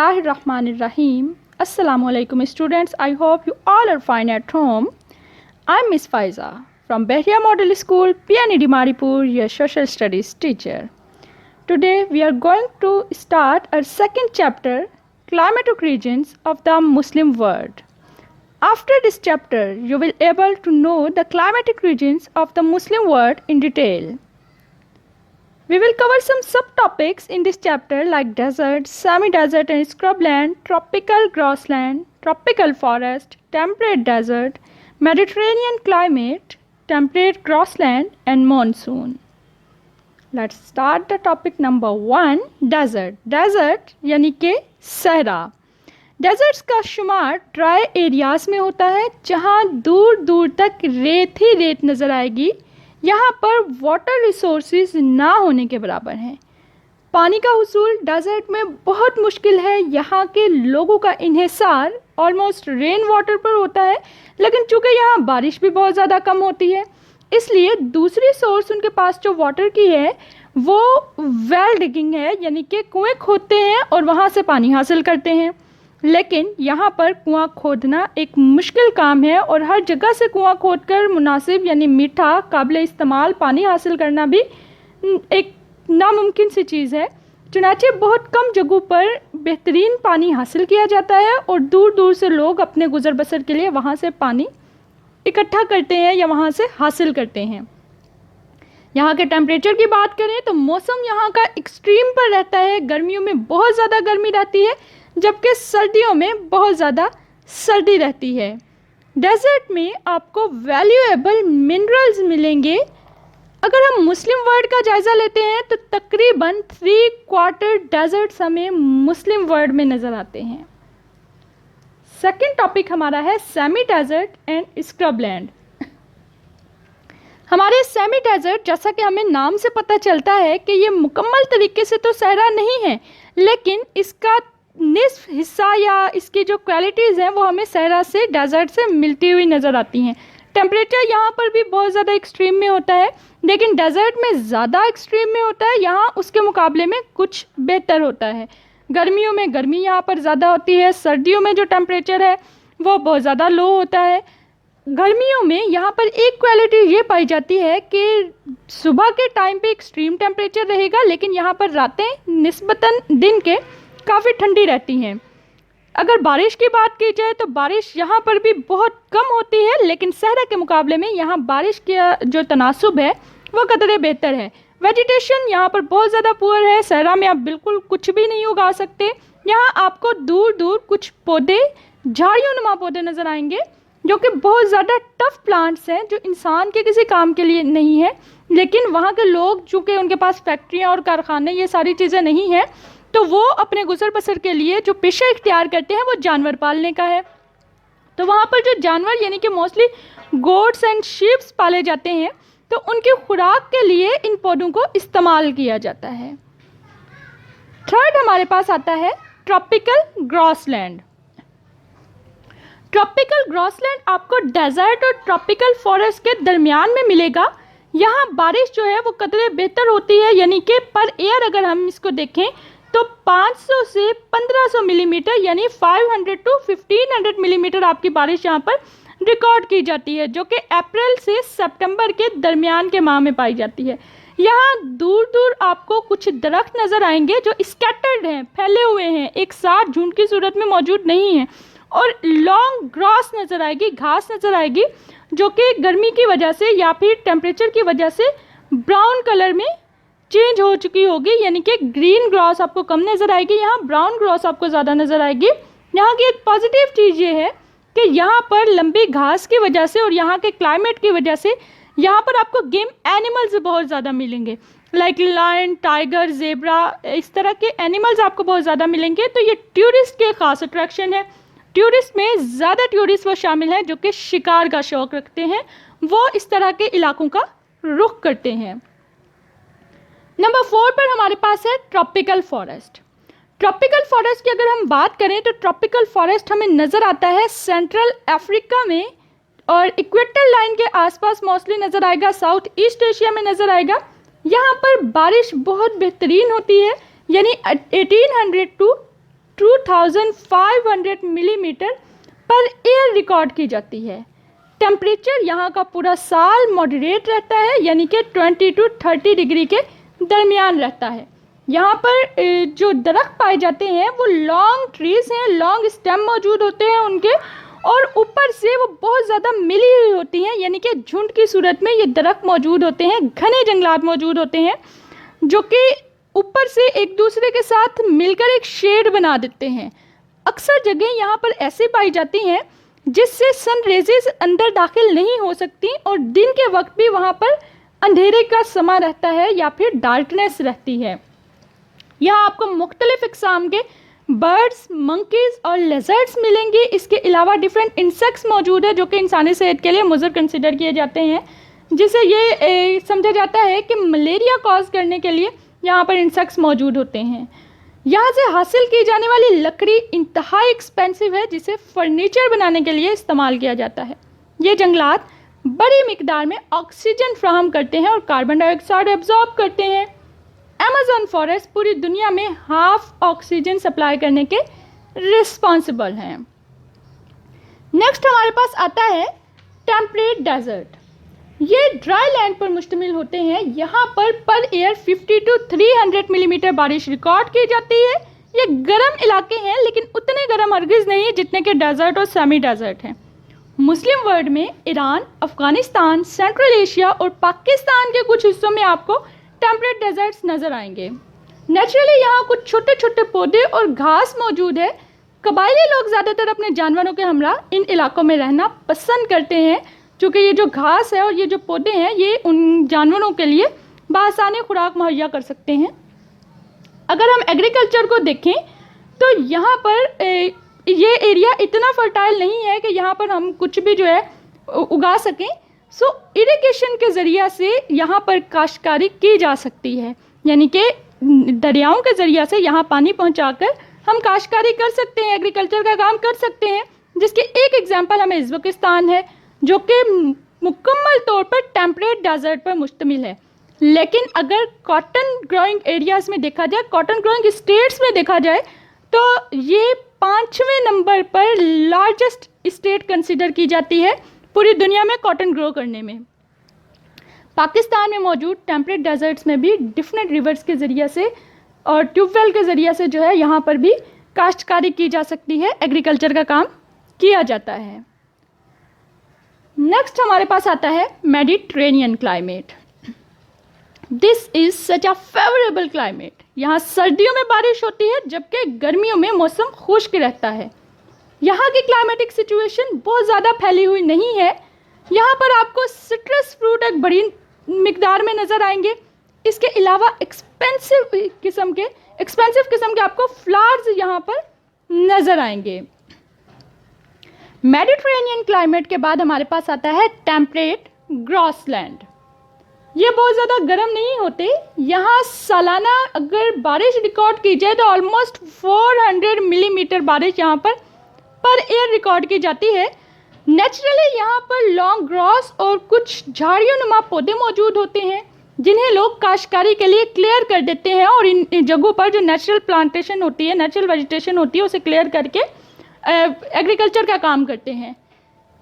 Bismillahirrahmanirrahim. Assalamu alaikum students. I hope you all are fine at home. I'm Miss Faiza from Behria Model School, PNED Maripur, your social studies teacher. Today we are going to start our second chapter, Climatic Regions of the Muslim World. After this chapter, you will able to know the climatic regions of the Muslim world in detail. We will cover some subtopics in this chapter like desert, semi-desert and scrubland, tropical grassland, tropical forest, temperate desert, Mediterranean climate, temperate grassland and monsoon. Let's start the topic number 1, desert. Desert यानी कि सहरा. Desserts का शुमार dry areas में होता है जहाँ दूर दूर तक रेत ही रेत नज़र आएगी. यहाँ पर वाटर रिसोर्सेज ना होने के बराबर हैं. पानी का हुसूल डेजर्ट में बहुत मुश्किल है. यहाँ के लोगों का इन्हिसार ऑलमोस्ट रेन वाटर पर होता है, लेकिन चूँकि यहाँ बारिश भी बहुत ज़्यादा कम होती है, इसलिए दूसरी सोर्स उनके पास जो वाटर की है वो वेल डिगिंग है, यानी कि कुएँ खोदते हैं और वहाँ से पानी हासिल करते हैं. लेकिन यहाँ पर कुआं खोदना एक मुश्किल काम है और हर जगह से कुआं खोदकर मुनासिब यानी मीठा काबिल इस्तेमाल पानी हासिल करना भी एक नामुमकिन सी चीज़ है. चुनाचे बहुत कम जगहों पर बेहतरीन पानी हासिल किया जाता है और दूर दूर से लोग अपने गुजर बसर के लिए वहाँ से पानी इकट्ठा करते हैं या वहाँ से हासिल करते हैं. यहाँ के टेम्परेचर की बात करें तो मौसम यहाँ का एक्सट्रीम पर रहता है. गर्मियों में बहुत ज़्यादा गर्मी रहती है, जबकि सर्दियों में बहुत ज़्यादा सर्दी रहती है. डेजर्ट में आपको वैल्यूएबल मिनरल्स मिलेंगे. अगर हम मुस्लिम वर्ल्ड का जायज़ा लेते हैं तो तकरीबन 3/4 डेजर्ट्स हमें मुस्लिम वर्ल्ड में नज़र आते हैं. सेकंड टॉपिक हमारा है सेमी डेजर्ट एंड स्क्रबलैंड. हमारे सेमी डेजर्ट, जैसा कि हमें नाम से पता चलता है कि ये मुकम्मल तरीके से तो सहरा नहीं है, लेकिन इसका निस्फ हिस्सा या इसकी जो क्वालिटीज़ हैं वो हमें सहरा से डेजर्ट से मिलती हुई नज़र आती हैं. टेम्परेचर यहाँ पर भी बहुत ज़्यादा एक्सट्रीम में होता है, लेकिन डेजर्ट में ज़्यादा एक्सट्रीम में होता है. यहाँ उसके मुकाबले में कुछ बेहतर होता है. गर्मियों में गर्मी यहाँ पर ज़्यादा होती है. सर्दियों में जो टेम्परेचर है वो बहुत ज़्यादा लो होता है. गर्मियों में यहाँ पर एक क्वालिटी ये पाई जाती है कि सुबह के टाइम पे एक्सट्रीम टेम्परेचर रहेगा, लेकिन यहाँ पर रातें निस्बतन दिन के काफ़ी ठंडी रहती हैं. अगर बारिश की बात की जाए तो बारिश यहाँ पर भी बहुत कम होती है, लेकिन सहरा के मुकाबले में यहाँ बारिश का जो तनासुब है वो कदरे बेहतर है. वेजिटेशन यहाँ पर बहुत ज़्यादा पुअर है. सहरा में आप बिल्कुल कुछ भी नहीं उगा सकते. यहाँ आपको दूर दूर कुछ पौधे, झाड़ियों नुमा पौधे नज़र आएंगे जो कि बहुत ज़्यादा टफ प्लांट्स हैं, जो इंसान के किसी काम के लिए नहीं है. लेकिन वहाँ के लोग, चूँकि उनके पास फैक्ट्रियाँ और कारखाने ये सारी चीज़ें नहीं हैं, तो वो अपने गुजर बसर के लिए जो पेशा इख्तियार करते हैं वो जानवर पालने का है. तो वहाँ पर जो जानवर यानी कि मोस्टली गोट्स एंड शीप्स पाले जाते हैं, तो उनकी खुराक के लिए इन पौधों को इस्तेमाल किया जाता है. थर्ड हमारे पास आता है ट्रॉपिकल ग्रासलैंड. ट्रॉपिकल ग्रासलैंड आपको डेजर्ट और ट्रॉपिकल फॉरेस्ट के दरमियान में मिलेगा. यहाँ बारिश जो है वो कदरे बेहतर होती है, यानी कि पर ईयर अगर हम इसको देखें तो 500 से 1500 मिलीमीटर यानी 500 to 1500 मिलीमीटर आपकी बारिश यहाँ पर रिकॉर्ड की जाती है, जो कि अप्रैल से सितंबर के दरमियान के माह में पाई जाती है. यहाँ दूर दूर आपको कुछ दरख्त नज़र आएंगे जो स्कैटर्ड हैं, फैले हुए हैं, एक साथ झुंड की सूरत में मौजूद नहीं हैं. और लॉन्ग ग्रास नज़र आएगी, घास नज़र आएगी, जो कि गर्मी की वजह से या फिर टेम्परेचर की वजह से ब्राउन कलर में चेंज हो चुकी होगी, यानी कि ग्रीन ग्रास आपको कम नज़र आएगी, यहाँ ब्राउन ग्रास आपको ज़्यादा नज़र आएगी. यहाँ की एक पॉजिटिव चीज़ ये है कि यहाँ पर लंबी घास की वजह से और यहाँ के क्लाइमेट की वजह से यहाँ पर आपको गेम एनिमल्स बहुत ज़्यादा मिलेंगे, लाइक लायन, टाइगर, जेब्रा, इस तरह के एनिमल्स आपको बहुत ज़्यादा मिलेंगे. तो ये टूरिस्ट के ख़ास अट्रैक्शन है. टूरिस्ट में ज़्यादा टूरिस्ट वो शामिल हैं जो कि शिकार का शौक़ रखते हैं, वो इस तरह के इलाकों का रुख करते हैं. नंबर 4 पर हमारे पास है ट्रॉपिकल फॉरेस्ट. ट्रॉपिकल फॉरेस्ट की अगर हम बात करें तो ट्रॉपिकल फॉरेस्ट हमें नज़र आता है सेंट्रल अफ्रीका में और इक्वेटर लाइन के आसपास मोस्टली नज़र आएगा, साउथ ईस्ट एशिया में नज़र आएगा. यहाँ पर बारिश बहुत बेहतरीन होती है, यानी 1800 to 2500 millimetre per year record की जाती है। टेम्परेचर यहाँ का पूरा साल मॉडरेट रहता है, यानी कि 20 to 30 डिग्री के दरमियान रहता है। यहाँ पर जो दरख्त पाए जाते हैं वो लॉन्ग ट्रीज़ हैं, लॉन्ग स्टेम मौजूद होते हैं उनके, और ऊपर से वो बहुत ज़्यादा मिली हुई होती हैं, यानी कि झुंड की सूरत में ये दरख्त मौजूद होते हैं, घने जंगलात मौजूद होते हैं जो कि ऊपर से एक दूसरे के साथ मिलकर एक शेड बना देते हैं। अक्सर जगह यहाँ पर ऐसे पाई जाती हैं जिससे सन रेजेस अंदर दाखिल नहीं हो सकती और दिन के वक्त भी वहाँ पर अंधेरे का समा रहता है या फिर डार्कनेस रहती है। यहाँ आपको मुख्तलिफ इक़साम के बर्ड्स, मंकीज़ और लेज़र्ड्स मिलेंगे। इसके अलावा डिफरेंट इंसेक्ट्स मौजूद है जो कि इंसानी सेहत के लिए मुज़र कंसिडर किए जाते हैं, जिसे ये समझा जाता है कि मलेरिया कॉज करने के लिए यहाँ पर इंसेक्ट्स मौजूद होते हैं। यहाँ से हासिल की जाने वाली लकड़ी इंतहाई एक्सपेंसिव है, जिसे फर्नीचर बनाने के लिए इस्तेमाल किया जाता है। ये जंगलात बड़ी मिकदार में ऑक्सीजन फ्राहम करते हैं और कार्बन डाइऑक्साइड एब्जॉर्ब करते हैं। अमेज़न फॉरेस्ट पूरी दुनिया में हाफ ऑक्सीजन सप्लाई करने के रिस्पॉन्सिबल हैं। नेक्स्ट हमारे पास आता है टेम्परेट डेजर्ट। ये ड्राई लैंड पर मुश्तमिल होते हैं। यहाँ पर ईयर 50 to 300 मिलीमीटर बारिश रिकॉर्ड की जाती है। ये गर्म इलाके हैं, लेकिन उतने गर्म हरगिज़ नहीं जितने के डेजर्ट और सेमी डेजर्ट हैं। मुस्लिम वर्ल्ड में ईरान, अफ़गानिस्तान, सेंट्रल एशिया और पाकिस्तान के कुछ हिस्सों में आपको टेम्परेट डेजर्ट्स नज़र आएंगे। नेचुरली यहाँ कुछ छोटे छोटे पौधे और घास मौजूद है। कबायली लोग ज़्यादातर अपने जानवरों के हमरा इन इलाकों में रहना पसंद करते हैं, क्योंकि ये जो घास है और ये जो पौधे हैं ये उन जानवरों के लिए बासानी खुराक मुहैया कर सकते हैं। अगर हम एग्रीकल्चर को देखें तो यहाँ पर ये एरिया इतना फर्टाइल नहीं है कि यहाँ पर हम कुछ भी जो है उगा सकें। सो इरिगेशन के ज़रिया से यहाँ पर काश्तकारी की जा सकती है, यानी कि दरियाओं के ज़रिया से यहाँ पानी पहुँचाकर हम काश्तकारी कर सकते हैं, एग्रीकल्चर का काम कर सकते हैं। जिसकी एक एग्जांपल हमें उज़्बेकिस्तान है, जो कि मुकम्मल तौर पर टेम्परेट डेजर्ट पर मुश्तमिल है। लेकिन अगर कॉटन ग्रोइंग एरियाज़ में देखा जाए, कॉटन ग्रोइंग स्टेट्स में देखा जाए, तो ये 5वें नंबर पर लार्जेस्ट स्टेट कंसिडर की जाती है पूरी दुनिया में कॉटन ग्रो करने में। पाकिस्तान में मौजूद टेम्परेट डेजर्ट्स में भी डिफरेंट रिवर्स के ज़रिए से और ट्यूबवेल के ज़रिए से जो है यहाँ पर भी काश्तकारी की जा सकती है, एग्रीकल्चर का काम किया जाता है। नेक्स्ट हमारे पास आता है Mediterranean climate. This is such a favourable climate. यहाँ सर्दियों में बारिश होती है जबकि गर्मियों में मौसम खुश्क रहता है। यहाँ की क्लाइमेटिक सिचुएशन बहुत ज़्यादा फैली हुई नहीं है। यहाँ पर आपको सिट्रस फ्रूट एक बड़ी मिकदार में नज़र आएंगे। इसके अलावा एक्सपेंसिव किस्म के आपको फ्लावर्स यहाँ पर नज़र आएंगे। मेडिटेरेनियन क्लाइमेट के बाद हमारे पास आता है टेम्परेट ग्रासलैंड। ये बहुत ज़्यादा गर्म नहीं होते। यहाँ सालाना अगर बारिश रिकॉर्ड की जाए तो ऑलमोस्ट 400 मिलीमीटर बारिश यहाँ पर ईयर रिकॉर्ड की जाती है। नेचुरली यहाँ पर लॉन्ग ग्रास और कुछ झाड़ियों नुमा पौधे मौजूद होते हैं, जिन्हें लोग काश्तकारी के लिए क्लियर कर देते हैं और इन जगहों पर जो नेचुरल प्लांटेशन होती है, नेचुरल वेजिटेशन होती है, उसे क्लियर करके एग्रीकल्चर का काम करते हैं।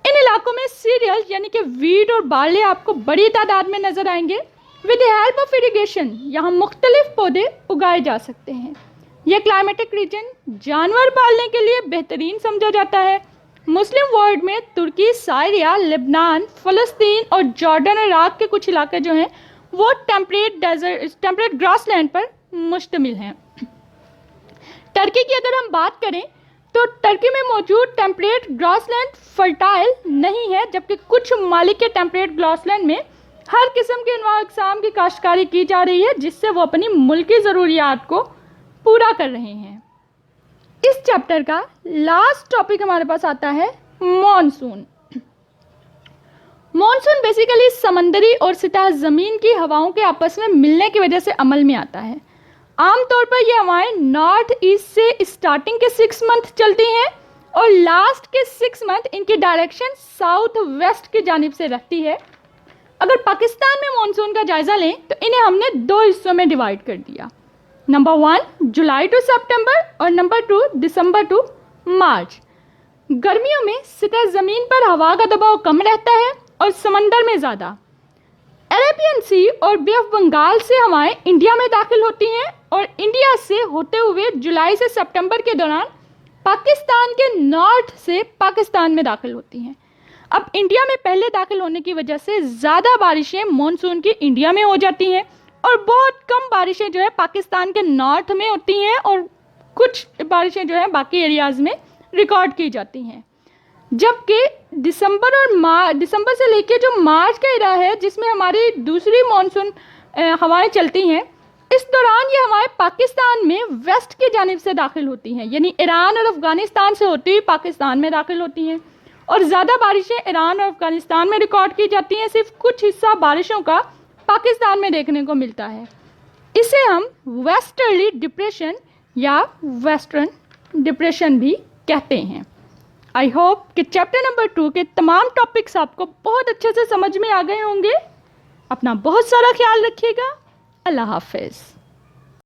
इन इलाकों में सीरियल यानी कि वीट और बार्ले आपको बड़ी तादाद में नज़र आएंगे। With the help of irrigation यहाँ मुख्तलिफ पौधे उगाए जा सकते हैं। यह क्लाइमेटिक रीजन जानवर पालने के लिए बेहतरीन समझा जाता है। मुस्लिम वर्ल्ड में तुर्की, सीरिया, लेबनान, फ़लस्तीन और जॉर्डन, इराक के कुछ इलाके जो हैं वो टेम्परेट ग्रासलैंड पर मुश्तमिल हैं। टर्की की अगर हम बात करें तो टर्की में मौजूद टेम्परेट ग्रासलैंड फर्टाइल नहीं है, जबकि कुछ ममालिक के टेम्परेट ग्रासलैंड में हर किस्म के अक़साम की काश्तकारी की जा रही है, जिससे वो अपनी मुल्की ज़रूरियात को पूरा कर रहे हैं। इस चैप्टर का लास्ट टॉपिक हमारे पास आता है मॉनसून। मॉनसून बेसिकली समंदरी और सतह ज़मीन की हवाओं के आपस में मिलने की वजह से अमल में आता है। आमतौर पर ये हवाएं नॉर्थ ईस्ट से स्टार्टिंग के 6 मंथ चलती हैं और लास्ट के 6 मंथ इनकी डायरेक्शन साउथ वेस्ट की जानिब से रहती है। अगर पाकिस्तान में मॉनसून का जायज़ा लें तो इन्हें हमने 2 हिस्सों में डिवाइड कर दिया। नंबर 1 जुलाई टू सितंबर और नंबर 2 दिसंबर टू मार्च। गर्मियों में सतह ज़मीन पर हवा का दबाव कम रहता है और समंदर में ज़्यादा। अरेबियन सी और बे ऑफ बंगाल से हवाएं इंडिया में दाखिल होती हैं और इंडिया से होते हुए जुलाई से सितंबर के दौरान पाकिस्तान के नॉर्थ से पाकिस्तान में दाखिल होती हैं। अब इंडिया में पहले दाखिल होने की वजह से ज़्यादा बारिशें मॉनसून की इंडिया में हो जाती हैं और बहुत कम बारिशें जो है पाकिस्तान के नॉर्थ में होती हैं और कुछ बारिशें जो है बाकी एरियाज़ में रिकॉर्ड की जाती हैं। जबकि दिसंबर से लेके जो मार्च का एरिया है जिसमें हमारी दूसरी मॉनसून हवाएं चलती हैं, इस दौरान ये हवाएं पाकिस्तान में वेस्ट की जानिब से दाखिल होती हैं, यानी ईरान और अफ़गानिस्तान से होती हुई पाकिस्तान में दाखिल होती हैं और ज़्यादा बारिशें ईरान और अफ़गानिस्तान में रिकॉर्ड की जाती हैं। सिर्फ कुछ हिस्सा बारिशों का पाकिस्तान में देखने को मिलता है। इसे हम वेस्टर्ली डिप्रेशन या वेस्टर्न डिप्रेशन भी कहते हैं। आई होप कि चैप्टर नंबर 2 के तमाम टॉपिक्स आपको बहुत अच्छे से समझ में आ गए होंगे। अपना बहुत सारा ख्याल रखिएगा। अल्लाह हाफिज़।